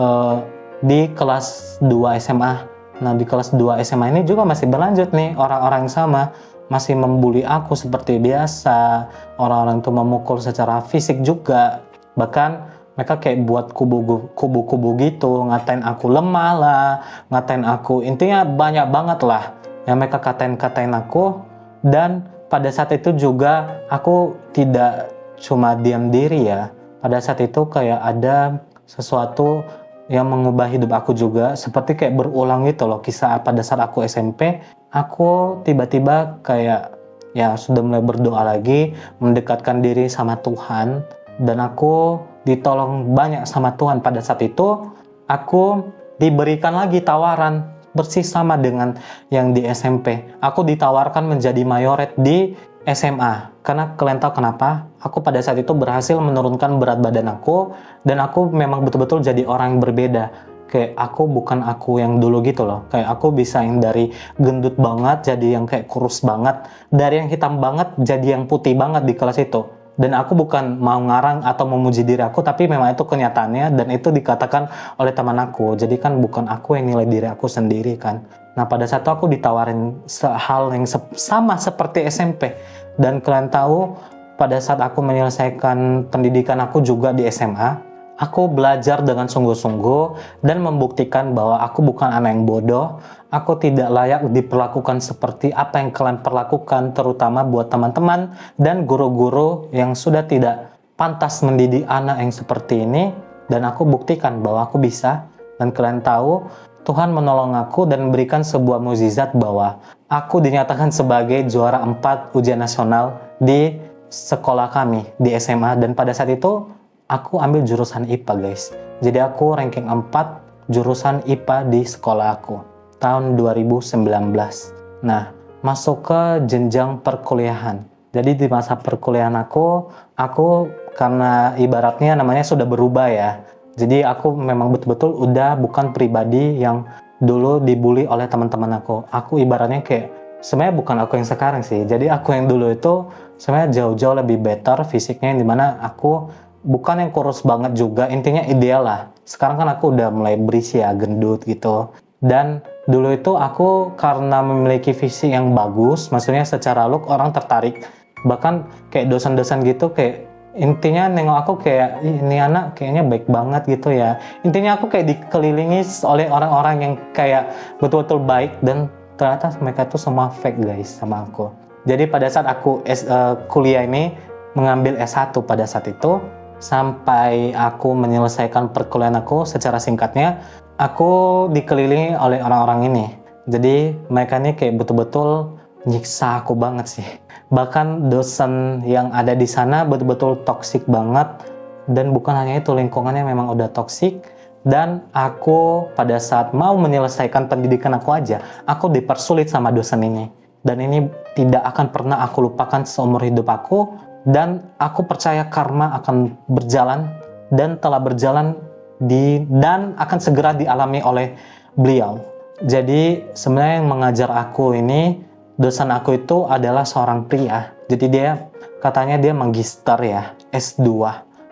di kelas 2 SMA. Nah di kelas 2 SMA ini juga masih berlanjut nih, orang-orang yang sama masih membuli aku seperti biasa. Orang-orang itu memukul secara fisik juga. Bahkan mereka kayak buat kubu-kubu gitu, ngatain aku lemah lah, ngatain aku, intinya banyak banget lah yang mereka katain aku. Dan pada saat itu juga aku tidak cuma diam diri ya, pada saat itu kayak ada sesuatu yang mengubah hidup aku juga, seperti kayak berulang gitu loh kisah pada saat aku SMP. Aku tiba-tiba kayak ya sudah mulai berdoa lagi, mendekatkan diri sama Tuhan, dan aku ditolong banyak sama Tuhan. Pada saat itu aku diberikan lagi tawaran persis sama dengan yang di SMP. Aku ditawarkan menjadi mayoret di SMA. Karena kalian tahu kenapa? Aku pada saat itu berhasil menurunkan berat badan aku, dan aku memang betul-betul jadi orang yang berbeda. Kayak aku bukan aku yang dulu gitu loh. Kayak aku bisa yang dari gendut banget jadi yang kayak kurus banget, dari yang hitam banget jadi yang putih banget di kelas itu. Dan aku bukan mau ngarang atau memuji diri aku, tapi memang itu kenyataannya, dan itu dikatakan oleh teman aku. Jadi kan bukan aku yang nilai diri aku sendiri kan. Nah pada saat itu aku ditawarin hal yang sama seperti SMP. Dan kalian tahu pada saat aku menyelesaikan pendidikan aku juga di SMA, aku belajar dengan sungguh-sungguh dan membuktikan bahwa aku bukan anak yang bodoh. Aku tidak layak diperlakukan seperti apa yang kalian perlakukan, terutama buat teman-teman dan guru-guru yang sudah tidak pantas mendidik anak yang seperti ini. Dan aku buktikan bahwa aku bisa. Dan kalian tahu, Tuhan menolong aku dan memberikan sebuah mukjizat bahwa aku dinyatakan sebagai juara 4 ujian nasional di sekolah kami, di SMA. Dan pada saat itu, aku ambil jurusan IPA guys. Jadi aku ranking 4 jurusan IPA di sekolah aku tahun 2019. Nah, masuk ke jenjang perkuliahan. Jadi di masa perkuliahan aku karena ibaratnya namanya sudah berubah ya. Jadi aku memang betul-betul udah bukan pribadi yang dulu dibully oleh teman-teman aku. Aku ibaratnya kayak sebenarnya bukan aku yang sekarang sih. Jadi aku yang dulu itu sebenarnya jauh-jauh lebih better fisiknya, dimana aku bukan yang kurus banget juga, intinya ideal lah. Sekarang kan aku udah mulai berisi ya, gendut gitu. Dan dulu itu aku karena memiliki fisik yang bagus, maksudnya secara look orang tertarik. Bahkan kayak dosen-dosen gitu kayak intinya nengok aku kayak ini anak kayaknya baik banget gitu ya. Intinya aku kayak dikelilingi oleh orang-orang yang kayak betul-betul baik, dan ternyata mereka tuh semua fake guys sama aku. Jadi pada saat aku kuliah ini mengambil S1 pada saat itu, sampai aku menyelesaikan perkuliahan aku, secara singkatnya aku dikelilingi oleh orang-orang ini. Jadi mereka ini kayak betul-betul nyiksa aku banget sih. Bahkan dosen yang ada di sana betul-betul toksik banget. Dan bukan hanya itu, lingkungannya memang udah toksik. Dan aku pada saat mau menyelesaikan pendidikan aku aja, aku dipersulit sama dosen ini. Dan ini tidak akan pernah aku lupakan seumur hidup aku. Dan aku percaya karma akan berjalan dan telah berjalan dan akan segera dialami oleh beliau. Jadi sebenarnya yang mengajar aku ini, dosen aku itu adalah seorang pria. Jadi dia katanya dia magister ya, S2.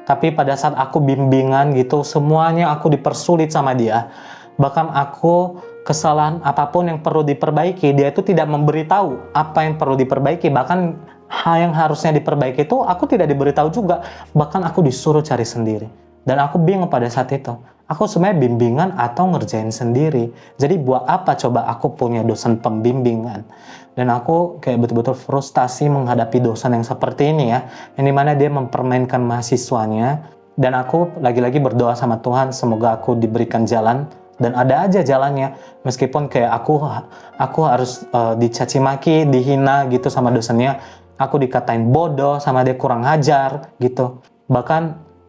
Tapi pada saat aku bimbingan gitu, semuanya aku dipersulit sama dia. Bahkan aku kesalahan apapun yang perlu diperbaiki, dia itu tidak memberitahu apa yang perlu diperbaiki. Bahkan hal yang harusnya diperbaiki itu aku tidak diberitahu juga. Bahkan aku disuruh cari sendiri. Dan aku bingung pada saat itu. Aku sebenarnya bimbingan atau ngerjain sendiri. Jadi buat apa coba aku punya dosen pembimbingan? Dan aku kayak betul-betul frustasi menghadapi dosen yang seperti ini ya, yang dimana dia mempermainkan mahasiswanya. Dan aku lagi-lagi berdoa sama Tuhan, semoga aku diberikan jalan, dan ada aja jalannya. Meskipun kayak aku harus dicaci maki, dihina gitu sama dosennya. Aku dikatain bodoh sama dia, kurang ajar gitu. Bahkan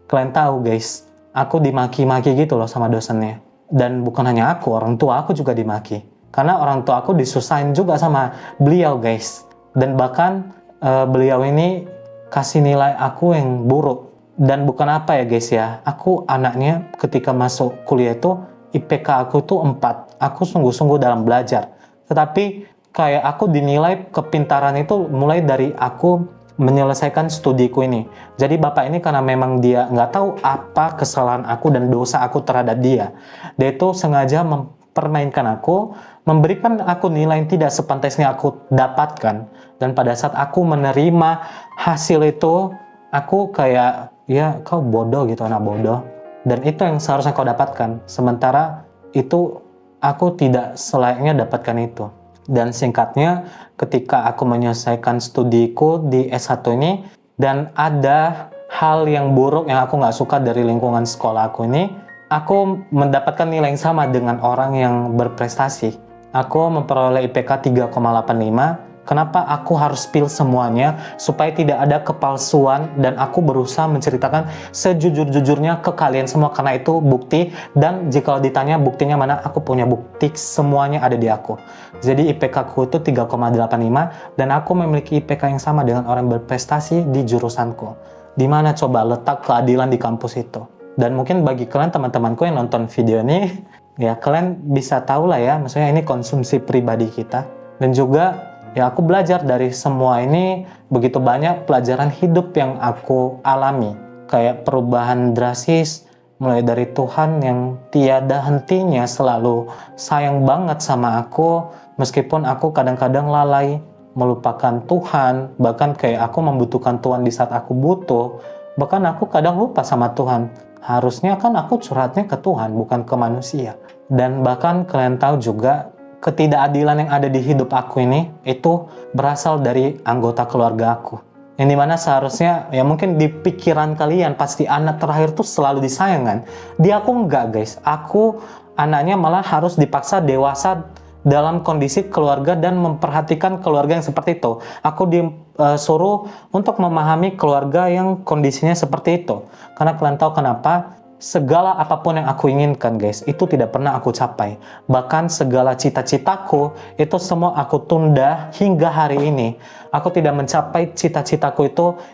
kalian tahu guys, aku dimaki-maki gitu loh sama dosennya. Dan bukan hanya aku, orang tua aku juga dimaki. Karena orang tua aku disusahin juga sama beliau guys. Dan bahkan beliau ini kasih nilai aku yang buruk. Dan bukan apa ya guys ya, aku anaknya ketika masuk kuliah itu IPK aku tuh 4. Aku sungguh-sungguh dalam belajar. Tetapi kayak aku dinilai kepintaran itu mulai dari aku menyelesaikan studiku ini. Jadi bapak ini karena memang dia nggak tahu apa kesalahan aku dan dosa aku terhadap dia. Dia itu sengaja mempermainkan aku, memberikan aku nilai yang tidak sepantasnya aku dapatkan. Dan pada saat aku menerima hasil itu, aku kayak, ya kau bodoh gitu, anak bodoh. Dan itu yang seharusnya kau dapatkan. Sementara itu aku tidak selayaknya dapatkan itu. Dan singkatnya, ketika aku menyelesaikan studiku di S1 ini, dan ada hal yang buruk yang aku nggak suka dari lingkungan sekolah aku ini, aku mendapatkan nilai yang sama dengan orang yang berprestasi. Aku memperoleh IPK 3,85. Kenapa aku harus spill semuanya supaya tidak ada kepalsuan, dan aku berusaha menceritakan sejujur-jujurnya ke kalian semua karena itu bukti. Dan jika ditanya buktinya mana, aku punya bukti, semuanya ada di aku. Jadi IPK ku itu 3,85 dan aku memiliki IPK yang sama dengan orang berprestasi di jurusanku. Di mana coba letak keadilan di kampus itu? Dan mungkin bagi kalian teman-temanku yang nonton video ini, ya kalian bisa tahu lah ya, maksudnya ini konsumsi pribadi kita. Dan juga ya aku belajar dari semua ini, begitu banyak pelajaran hidup yang aku alami. Kayak perubahan drastis, mulai dari Tuhan yang tiada hentinya selalu sayang banget sama aku, meskipun aku kadang-kadang lalai melupakan Tuhan, bahkan kayak aku membutuhkan Tuhan di saat aku butuh, bahkan aku kadang lupa sama Tuhan. Harusnya kan aku curhatnya ke Tuhan, bukan ke manusia. Dan bahkan kalian tahu juga, ketidakadilan yang ada di hidup aku ini itu berasal dari anggota keluarga aku. Yang dimana seharusnya ya mungkin di pikiran kalian pasti anak terakhir tuh selalu disayangkan. Dia aku enggak guys. Aku anaknya malah harus dipaksa dewasa dalam kondisi keluarga dan memperhatikan keluarga yang seperti itu. Aku disuruh untuk memahami keluarga yang kondisinya seperti itu. Karena kalian tahu kenapa? Segala apapun yang aku inginkan guys, itu tidak pernah aku capai. Bahkan segala cita-citaku, itu semua aku tunda hingga hari ini. Aku tidak mencapai cita-citaku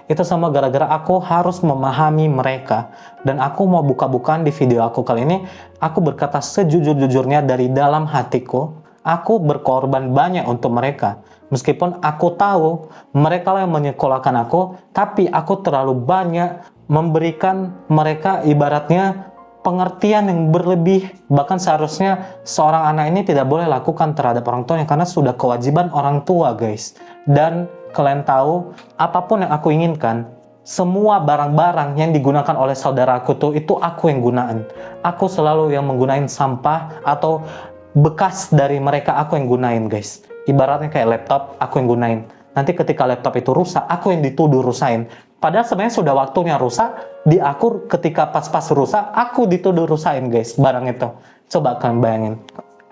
itu semua gara-gara aku harus memahami mereka. Dan aku mau buka-bukaan di video aku kali ini, aku berkata sejujur-jujurnya dari dalam hatiku, aku berkorban banyak untuk mereka. Meskipun aku tahu mereka lah yang menyekolahkan aku, tapi aku terlalu banyak memberikan mereka ibaratnya pengertian yang berlebih. Bahkan seharusnya seorang anak ini tidak boleh lakukan terhadap orang tuanya, karena sudah kewajiban orang tua guys. Dan kalian tahu, apapun yang aku inginkan, semua barang-barang yang digunakan oleh saudaraku tuh, itu aku yang gunain. Aku selalu yang menggunakan sampah atau bekas dari mereka, aku yang gunain guys. Ibaratnya kayak laptop, aku yang gunain. Nanti ketika laptop itu rusak, aku yang dituduh rusain. Padahal sebenarnya sudah waktunya rusak, di aku ketika pas-pas rusak, aku dituduh rusain guys barang itu. Coba kalian bayangin.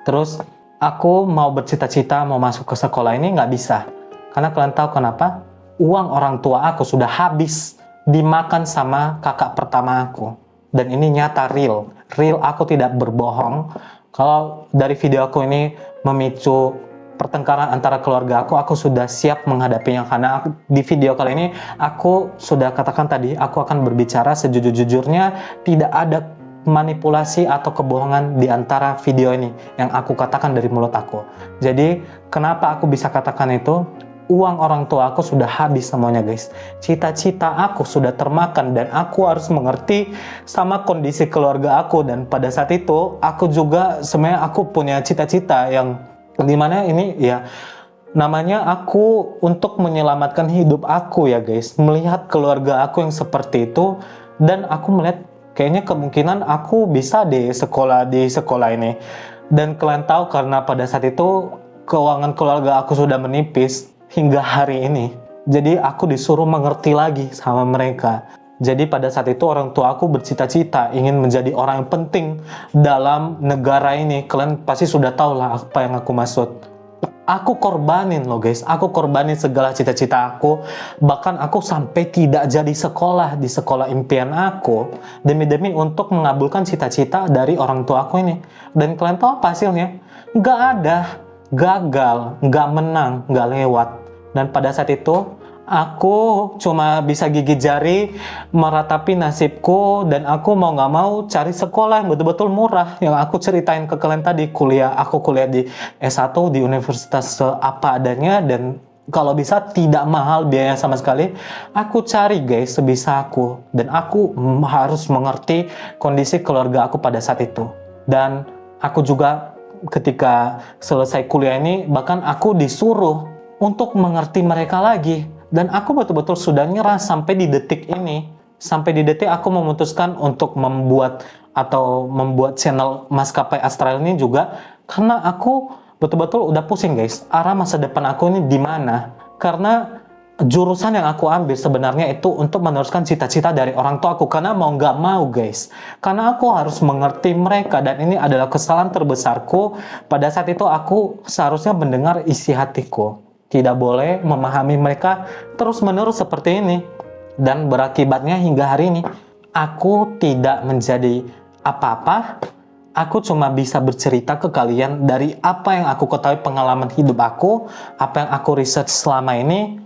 Terus aku mau bercita-cita mau masuk ke sekolah ini nggak bisa. Karena kalian tahu kenapa? Uang orang tua aku sudah habis dimakan sama kakak pertama aku. Dan ini nyata, real. Real, aku tidak berbohong. Kalau dari video aku ini memicu pertengkaran antara keluarga aku sudah siap menghadapinya. Karena di video kali ini, aku sudah katakan tadi, aku akan berbicara sejujur-jujurnya, tidak ada manipulasi atau kebohongan di antara video ini yang aku katakan dari mulut aku. Jadi, kenapa aku bisa katakan itu? Uang orang tua aku sudah habis semuanya guys. Cita-cita aku sudah termakan dan aku harus mengerti sama kondisi keluarga aku. Dan pada saat itu, aku juga sebenarnya aku punya cita-cita yang dimana ini ya namanya aku untuk menyelamatkan hidup aku ya guys, melihat keluarga aku yang seperti itu. Dan aku melihat kayaknya kemungkinan aku bisa di sekolah ini. Dan kalian tahu karena pada saat itu keuangan keluarga aku sudah menipis hingga hari ini. Jadi aku disuruh mengerti lagi sama mereka. Jadi pada saat itu orang tua aku bercita-cita ingin menjadi orang yang penting dalam negara ini. Kalian pasti sudah tahu lah apa yang aku maksud. Aku korbanin loh guys, aku korbanin segala cita-cita aku. Bahkan aku sampai tidak jadi sekolah di sekolah impian aku demi-demi untuk mengabulkan cita-cita dari orang tua aku ini. Dan kalian tahu apa hasilnya? Nggak ada, gagal, nggak menang, nggak lewat. Dan pada saat itu aku cuma bisa gigit jari meratapi nasibku, dan aku mau nggak mau cari sekolah yang betul-betul murah. Yang aku ceritain ke kalian tadi, aku kuliah di S1 di universitas apa adanya, dan kalau bisa tidak mahal biaya sama sekali. Aku cari guys sebisa aku, dan aku harus mengerti kondisi keluarga aku pada saat itu. Dan aku juga ketika selesai kuliah ini, bahkan aku disuruh untuk mengerti mereka lagi. Dan aku betul-betul sudah nyerah sampai di detik ini. Sampai di detik aku memutuskan untuk membuat channel Maskapai Astral ini juga karena aku betul-betul udah pusing guys. Arah masa depan aku ini di mana? Karena jurusan yang aku ambil sebenarnya itu untuk meneruskan cita-cita dari orang tua aku. Karena mau nggak mau guys. Karena aku harus mengerti mereka, dan ini adalah kesalahan terbesarku. Pada saat itu aku seharusnya mendengar isi hatiku. Tidak boleh memahami mereka terus-menerus seperti ini. Dan berakibatnya hingga hari ini, aku tidak menjadi apa-apa. Aku cuma bisa bercerita ke kalian dari apa yang aku ketahui pengalaman hidup aku, apa yang aku research selama ini.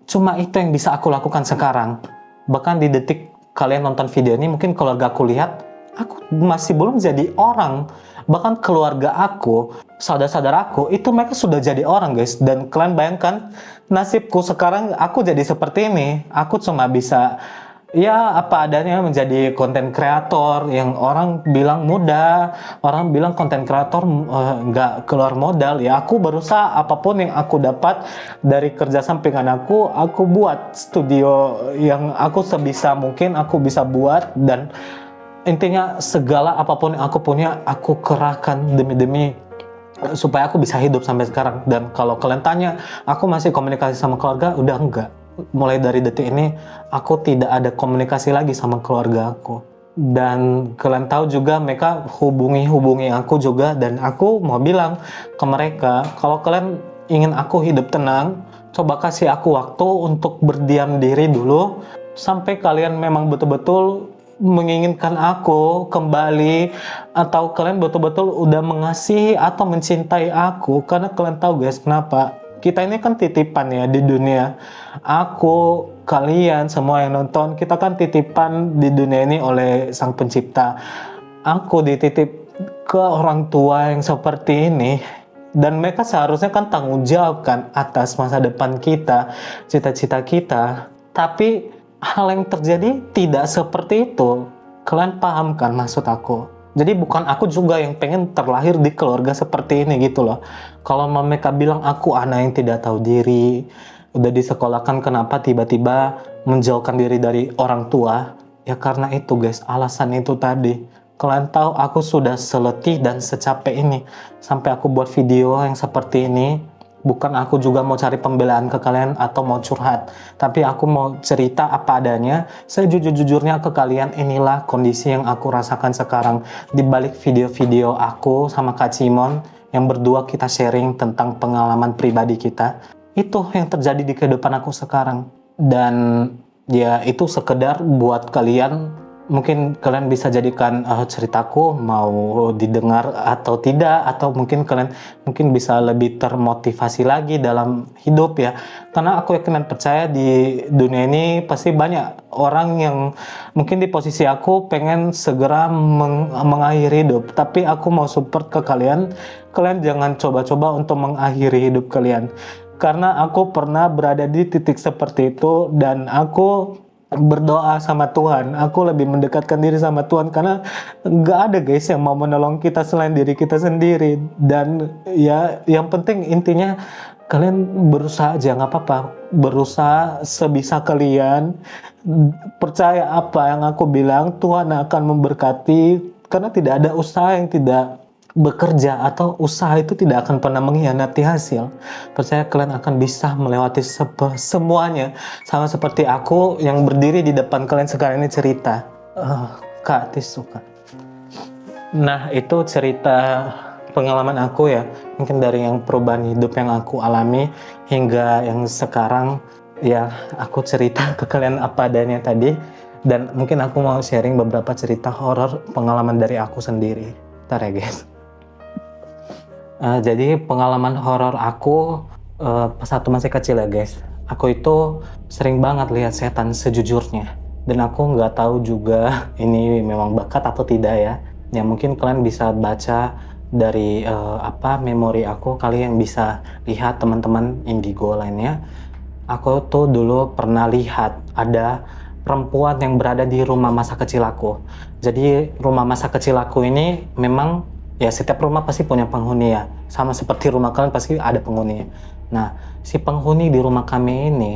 Cuma itu yang bisa aku lakukan sekarang. Bahkan di detik kalian nonton video ini, mungkin keluarga aku lihat, aku masih belum jadi orang. Bahkan keluarga aku, saudara-saudara aku, itu mereka sudah jadi orang guys. Dan kalian bayangkan nasibku sekarang, aku jadi seperti ini. Aku cuma bisa ya apa adanya menjadi konten kreator yang orang bilang mudah, orang bilang konten kreator nggak keluar modal. Ya aku berusaha apapun yang aku dapat dari kerja sampingan aku buat studio yang aku sebisa mungkin aku bisa buat. Dan intinya segala apapun yang aku punya aku kerahkan demi supaya aku bisa hidup sampai sekarang. Dan kalau kalian tanya aku masih komunikasi sama keluarga, udah enggak. Mulai dari detik ini aku tidak ada komunikasi lagi sama keluarga aku. Dan kalian tahu juga mereka hubungi aku juga, dan aku mau bilang ke mereka, kalau kalian ingin aku hidup tenang, coba kasih aku waktu untuk berdiam diri dulu sampai kalian memang betul-betul menginginkan aku kembali, atau kalian betul-betul udah mengasihi atau mencintai aku. Karena kalian tahu guys kenapa, kita ini kan titipan ya di dunia. Aku, kalian semua yang nonton, kita kan titipan di dunia ini oleh Sang Pencipta. Aku dititip ke orang tua yang seperti ini, dan mereka seharusnya kan tanggung jawab kan atas masa depan kita, cita-cita kita. Tapi hal yang terjadi tidak seperti itu. Kalian paham kan maksud aku? Jadi bukan aku juga yang pengen terlahir di keluarga seperti ini gitu loh. Kalau mereka bilang aku anak yang tidak tahu diri, udah disekolahkan kenapa tiba-tiba menjauhkan diri dari orang tua? Ya karena itu guys, alasan itu tadi. Kalian tahu aku sudah seletih dan secapek ini sampai aku buat video yang seperti ini. Bukan aku juga mau cari pembelaan ke kalian atau mau curhat, tapi aku mau cerita apa adanya. Saya jujur-jujurnya ke kalian, inilah kondisi yang aku rasakan sekarang. Di balik video-video aku sama Kak Cimon yang berdua kita sharing tentang pengalaman pribadi kita, itu yang terjadi di kehidupan aku sekarang. Dan ya itu sekedar buat kalian. Mungkin kalian bisa jadikan ceritaku mau didengar atau tidak, atau mungkin kalian bisa lebih termotivasi lagi dalam hidup ya. Karena aku yakin dan percaya di dunia ini pasti banyak orang yang mungkin di posisi aku pengen segera mengakhiri hidup. Tapi aku mau support ke kalian jangan coba-coba untuk mengakhiri hidup kalian. Karena aku pernah berada di titik seperti itu, dan aku berdoa sama Tuhan. Aku lebih mendekatkan diri sama Tuhan karena nggak ada guys yang mau menolong kita selain diri kita sendiri. Dan ya yang penting intinya kalian berusaha aja, nggak apa-apa, berusaha sebisa kalian, percaya apa yang aku bilang, Tuhan akan memberkati, karena tidak ada usaha yang tidak bekerja, atau usaha itu tidak akan pernah mengkhianati hasil. Percaya kalian akan bisa melewati semuanya, sama seperti aku yang berdiri di depan kalian sekarang ini cerita. Kak Tis suka. Nah, itu cerita pengalaman aku ya, mungkin dari yang perubahan hidup yang aku alami hingga yang sekarang ya aku cerita ke kalian apa adanya tadi, dan mungkin aku mau sharing beberapa cerita horor pengalaman dari aku sendiri. Bentar ya guys. Jadi pengalaman horor aku pas aku masih kecil ya guys, aku itu sering banget lihat setan sejujurnya, dan aku nggak tahu juga ini memang bakat atau tidak ya. Ya mungkin kalian bisa baca dari memori aku, kalian bisa lihat teman-teman indigo lainnya. Aku tuh dulu pernah lihat ada perempuan yang berada di rumah masa kecil aku. Jadi rumah masa kecil aku ini memang ya setiap rumah pasti punya penghuni ya, sama seperti rumah kalian pasti ada penghuni. Nah, si penghuni di rumah kami ini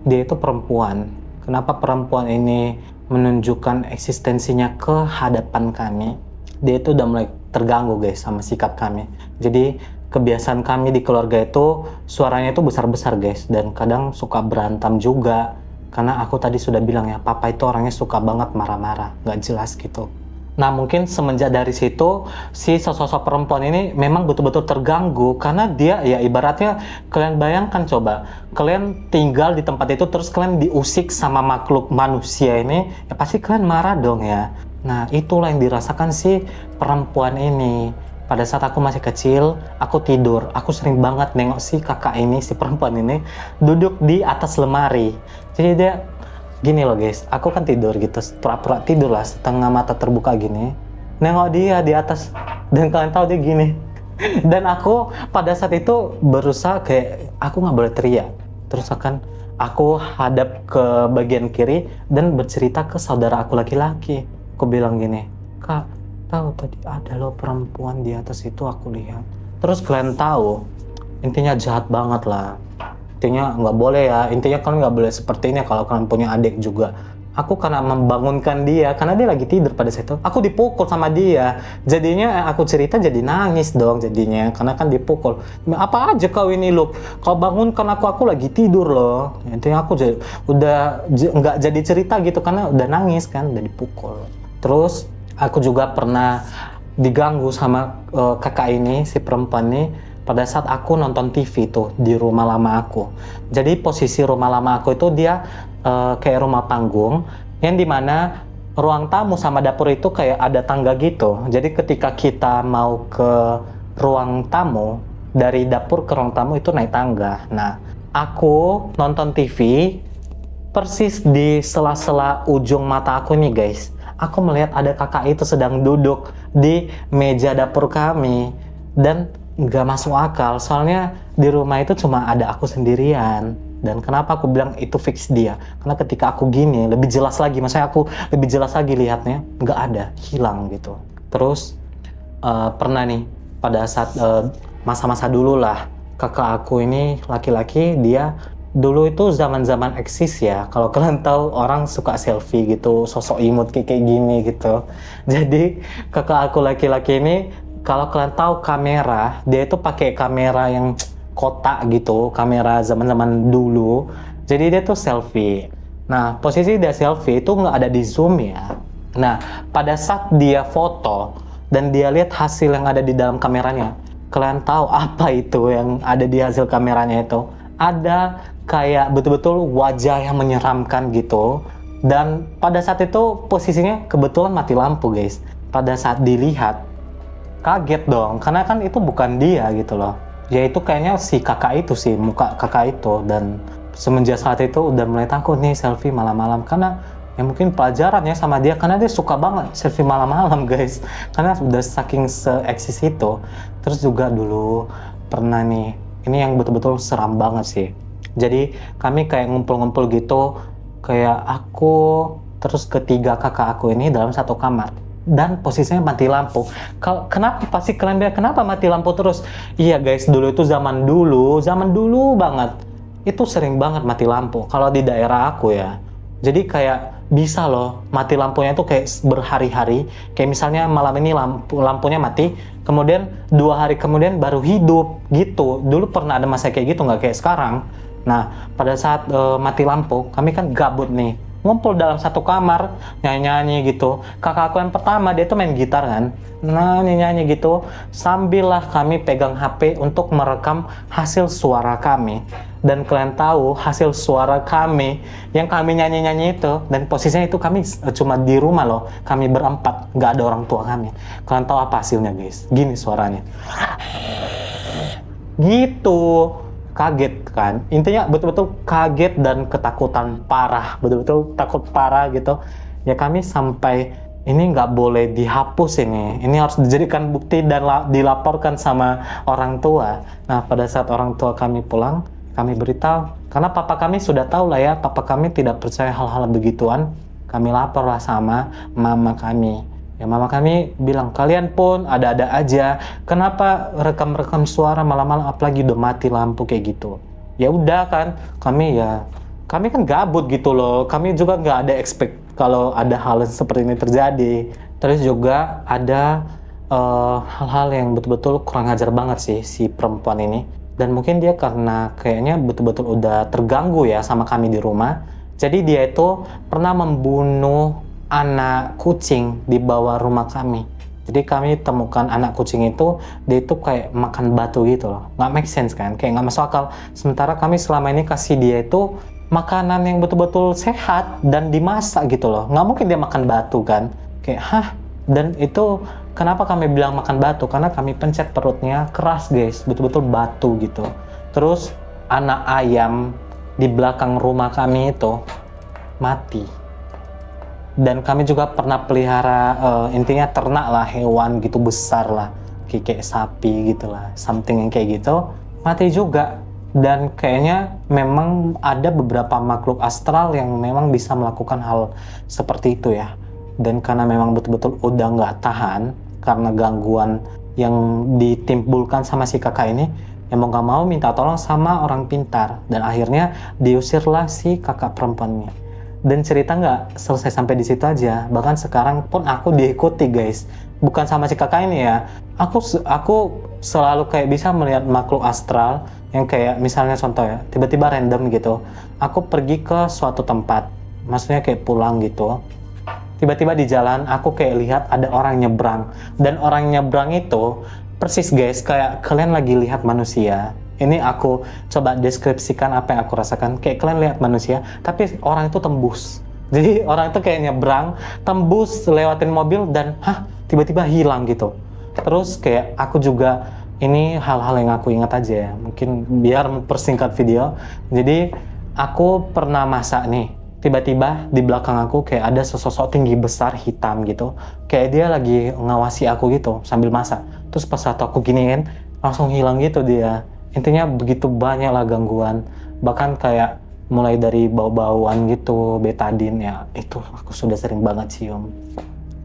dia itu perempuan. Kenapa perempuan ini menunjukkan eksistensinya ke hadapan kami? Dia itu udah mulai terganggu guys sama sikap kami. Jadi kebiasaan kami di keluarga itu suaranya itu besar-besar guys, dan kadang suka berantem juga. Karena aku tadi sudah bilang ya, papa itu orangnya suka banget marah-marah, gak jelas gitu. Nah mungkin semenjak dari situ si sosok perempuan ini memang betul-betul terganggu, karena dia ya ibaratnya kalian bayangkan coba, kalian tinggal di tempat itu terus kalian diusik sama makhluk manusia ini, ya pasti kalian marah dong ya. Nah itulah yang dirasakan si perempuan ini. Pada saat aku masih kecil, aku tidur, aku sering banget nengok si kakak ini, si perempuan ini duduk di atas lemari. Jadi dia gini loh guys, aku kan tidur gitu, pura-pura tidur lah, setengah mata terbuka gini, nengok dia di atas, dan kalian tahu dia gini. Dan aku pada saat itu berusaha kayak, aku nggak boleh teriak. Terus akan aku hadap ke bagian kiri dan bercerita ke saudara aku laki-laki. Aku bilang gini, Kak, tahu tadi ada loh perempuan di atas itu, aku lihat. Terus kalian tahu, intinya jahat banget lah. Intinya nggak boleh ya, intinya kalian nggak boleh seperti ini kalau kalian punya adik juga. Aku karena membangunkan dia, karena dia lagi tidur pada saat itu, aku dipukul sama dia. Jadinya aku cerita jadi nangis dong jadinya, karena kan dipukul. Apa aja kau ini loh, kau bangunkan aku lagi tidur loh. Intinya aku udah nggak jadi cerita gitu, karena udah nangis kan, udah dipukul. Terus aku juga pernah diganggu sama kakak ini, si perempuan ini, pada saat aku nonton TV tuh di rumah lama aku. Jadi posisi rumah lama aku itu dia kayak rumah panggung, yang dimana ruang tamu sama dapur itu kayak ada tangga gitu. Jadi ketika kita mau ke ruang tamu, dari dapur ke ruang tamu itu naik tangga. Nah, aku nonton TV, persis di sela-sela ujung mata aku nih guys, aku melihat ada kakak itu sedang duduk di meja dapur kami. Dan nggak masuk akal, soalnya di rumah itu cuma ada aku sendirian. Dan kenapa aku bilang itu fix dia, karena ketika aku gini lebih jelas lagi, maksudnya aku lebih jelas lagi lihatnya, nggak ada, hilang gitu. Terus pernah nih pada saat masa-masa dulu lah, kakak aku ini laki-laki, dia dulu itu zaman-zaman eksis ya, kalau kalian tahu orang suka selfie gitu, sosok imut kayak gini gitu. Jadi kakak aku laki-laki ini, kalau kalian tahu kamera, dia itu pakai kamera yang kotak gitu, kamera zaman-zaman dulu. Jadi dia tuh selfie. Nah, posisi dia selfie itu nggak ada di zoom ya. Nah, pada saat dia foto dan dia lihat hasil yang ada di dalam kameranya, kalian tahu apa itu yang ada di hasil kameranya itu? Ada kayak betul-betul wajah yang menyeramkan gitu. Dan pada saat itu posisinya kebetulan mati lampu guys. Pada saat dilihat, kaget dong, karena kan itu bukan dia gitu loh. Ya itu kayaknya si kakak itu sih, muka kakak itu. Dan semenjak saat itu udah mulai takut nih selfie malam-malam, karena ya mungkin pelajaran ya sama dia, karena dia suka banget selfie malam-malam guys, karena udah saking se-eksis itu. Terus juga dulu pernah nih, ini yang betul-betul seram banget sih. Jadi kami kayak ngumpul-ngumpul gitu, kayak aku terus ketiga kakak aku ini dalam satu kamar. dan posisinya mati lampu. Kenapa pasti kalian bilang kenapa mati lampu terus? Iya guys, dulu itu zaman dulu banget. Itu sering banget mati lampu kalau di daerah aku ya. Jadi kayak bisa loh mati lampunya itu kayak berhari-hari. Kayak misalnya malam ini lampunya mati, kemudian 2 hari kemudian baru hidup gitu. Dulu pernah ada masa kayak gitu, nggak kayak sekarang. Nah, pada saat mati lampu, kami kan gabut nih, ngumpul dalam satu kamar, nyanyi-nyanyi gitu. Kakakku yang pertama, dia tuh main gitar kan, nah nyanyi-nyanyi gitu, sambil lah kami pegang HP untuk merekam hasil suara kami. Dan kalian tahu hasil suara kami, yang kami nyanyi-nyanyi itu, dan posisinya itu kami cuma di rumah loh, kami berempat, nggak ada orang tua kami. Kalian tahu apa hasilnya guys? Gini suaranya. Gitu. Kaget kan, intinya betul-betul kaget dan ketakutan parah, betul-betul takut parah gitu ya. Kami sampai ini nggak boleh dihapus, ini harus dijadikan bukti dan dilaporkan sama orang tua. Nah, pada saat orang tua kami pulang, kami beritahu, karena papa kami sudah tahu lah ya, papa kami tidak percaya hal-hal begituan. Kami lapor lah sama mama kami. Ya, mama kami bilang, kalian pun ada-ada aja. Kenapa rekam-rekam suara malam-malam, apalagi udah mati lampu kayak gitu? Ya udah kan, kami kan gabut gitu loh. Kami juga nggak ada expect kalau ada hal seperti ini terjadi. Terus juga ada hal-hal yang betul-betul kurang ajar banget sih si perempuan ini. Dan mungkin dia karena kayaknya betul-betul udah terganggu ya sama kami di rumah. Jadi dia itu pernah membunuh anak kucing di bawah rumah kami. Jadi kami temukan anak kucing itu, dia itu kayak makan batu gitu loh. Nggak make sense kan, kayak nggak masuk akal. Sementara kami selama ini kasih dia itu makanan yang betul-betul sehat dan dimasak gitu loh. Nggak mungkin dia makan batu kan. Kayak hah? Dan itu kenapa kami bilang makan batu? Karena kami pencet perutnya keras guys, betul-betul batu gitu. Terus anak ayam di belakang rumah kami itu mati. Dan kami juga pernah pelihara intinya ternak lah, hewan gitu besar lah, kayak sapi gitu lah, something yang kayak gitu, mati juga. Dan kayaknya memang ada beberapa makhluk astral yang memang bisa melakukan hal seperti itu ya. Dan karena memang betul-betul udah nggak tahan karena gangguan yang ditimbulkan sama si kakak ini, yang mau nggak mau minta tolong sama orang pintar, dan akhirnya diusirlah si kakak perempuan ini. Dan cerita nggak selesai sampai di situ aja. Bahkan sekarang pun aku diikuti guys. Bukan sama si kakak ini ya. Aku selalu kayak bisa melihat makhluk astral yang kayak misalnya contoh ya, tiba-tiba random gitu. Aku pergi ke suatu tempat, maksudnya kayak pulang gitu. Tiba-tiba di jalan aku kayak lihat ada orang nyebrang. Dan orang nyebrang itu persis guys kayak kalian lagi lihat manusia. Ini aku coba deskripsikan apa yang aku rasakan. Kayak kalian lihat manusia, tapi orang itu tembus. Jadi orang itu kayak nyebrang, tembus lewatin mobil dan tiba-tiba hilang gitu. Terus kayak aku juga, ini hal-hal yang aku ingat aja ya. Mungkin biar mempersingkat video. Jadi aku pernah masak nih. Tiba-tiba di belakang aku kayak ada sosok tinggi besar hitam gitu. Kayak dia lagi ngawasi aku gitu sambil masak. Terus pas saat aku giniin, langsung hilang gitu dia. Intinya begitu banyak lah gangguan, bahkan kayak mulai dari bau-bauan gitu, betadin ya, itu aku sudah sering banget cium.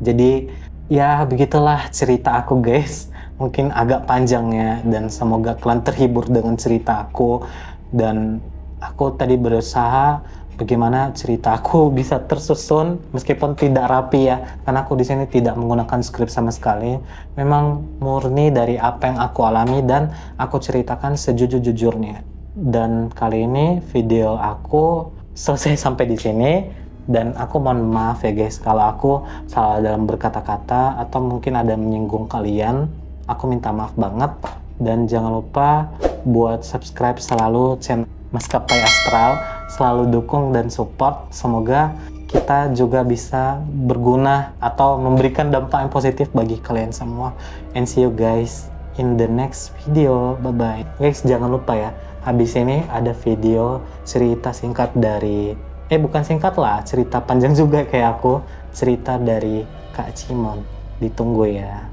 Jadi ya begitulah cerita aku guys, mungkin agak panjang ya, dan semoga kalian terhibur dengan cerita aku. Dan aku tadi berusaha bagaimana cerita aku bisa tersusun meskipun tidak rapi ya, karena aku di sini tidak menggunakan skrip sama sekali. Memang murni dari apa yang aku alami dan aku ceritakan sejujur-jujurnya. Dan kali ini video aku selesai sampai di sini, dan aku mohon maaf ya guys kalau aku salah dalam berkata-kata atau mungkin ada menyinggung kalian. Aku minta maaf banget, dan jangan lupa buat subscribe selalu channel Maskapai Astral, selalu dukung dan support. Semoga kita juga bisa berguna atau memberikan dampak yang positif bagi kalian semua. And see you guys in the next video. Bye bye guys. Jangan lupa ya, habis ini ada video cerita singkat dari bukan singkat lah, cerita panjang juga kayak aku, cerita dari Kak Cimon. Ditunggu ya.